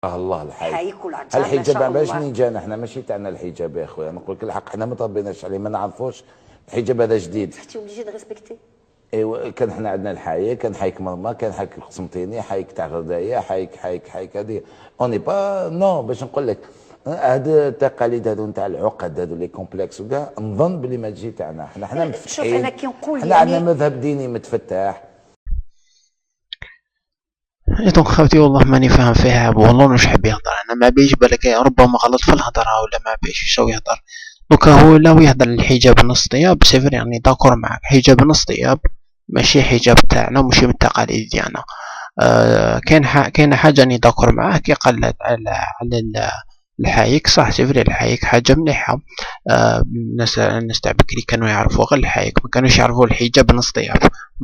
الله الحي. الحايك والعجان ما الحجاب شاء باش الله. منين جانا؟ حنا ماشي تاعنا الحجاب يا خويا، نقول لك الحق، حنا ما تربيناش عليه، ما نعرفوش. الحجاب هذا جديد. اختي وليجي نريسبكتي. ايوا كان حنا عندنا الحايك، كان حايك مرمى، كان حايك القسنطيني، حايك تاع غردايه، حايك هذه. اوني با نو باش نقول لك هاد التقاليد هادو نتاع العقد هادو لي كومبلكس وكاع، نظن بلي ما تجي تاعنا حنا شوف انا متفتحين. كي نقول حنا عندنا يعني مذهب ديني متفتح. دونك خاوتي والله ماني فاهم فيها والله واش حاب يهضر. انا ما بيش بالك ربما غلط في الهضره ولا ما بيش شو يهضر. دوكا هو لا يهضر الحجاب نص طياب سيفر، يعني داكور معاك حجاب نص طياب ماشي حجاب تاعنا ماشي من التقاليد ديالنا. كاين حاجه راني داكور معاه كي قالت على الحايك، صح سيفري الحايك حاجه مليحه. الناس تاع بكري كانوا يعرفوا غير الحايك، ما كانوش يعرفوا الحجاب نص طياب.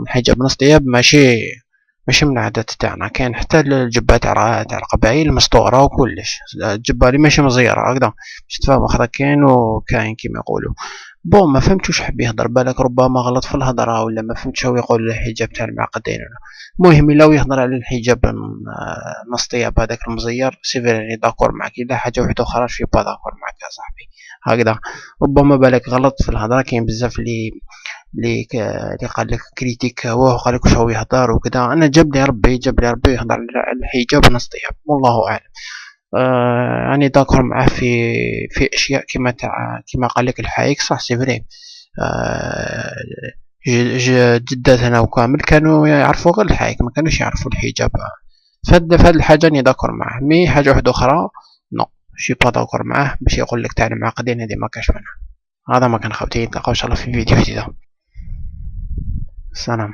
الحجاب نص طياب ماشي من العادات تاعنا. كاين حتى الجبه تاع القبائل مسطوره وكلش، الجبه اللي ماشي مزيره هكذا باش تفهم واخا كاين وكاين كيما يقولوا. بون ما فهمتش واش حب يهضر، بالك ربما غلط في الهضره ولا ما فهمتش هو يقول الحجاب تاع المعقدين ولا. المهم الا يهضر على الحجاب نص طياب هذاك المزير سيفيرني داكور معك، الا حاجه واحده اخرى شي با داكور معك يا صاحبي هكذا. ربما بالك غلط في الهضره، كاين بزاف اللي قال لك كريتيك هو قال لك واش هو يهضر وكذا. انا جاب لي ربي يهضر على الحجاب نص طياب والله اعلم. يعني داكور معاه في اشياء كما قال لك الحايك، صح سي فري. آه جداتنا وكامل كانوا يعرفوا غير الحايك، ما كانوش يعرفوا الحجاب. فهاد الحاجه راني داكور معاه، مي حاجه واحده اخرى نو شي با داكور معاه باش يقول لك تاع المعقدين هذه ما كاش منها. هذا ما كان خوتي، نتلاقاو ان شاء الله في فيديو جديد. سلام.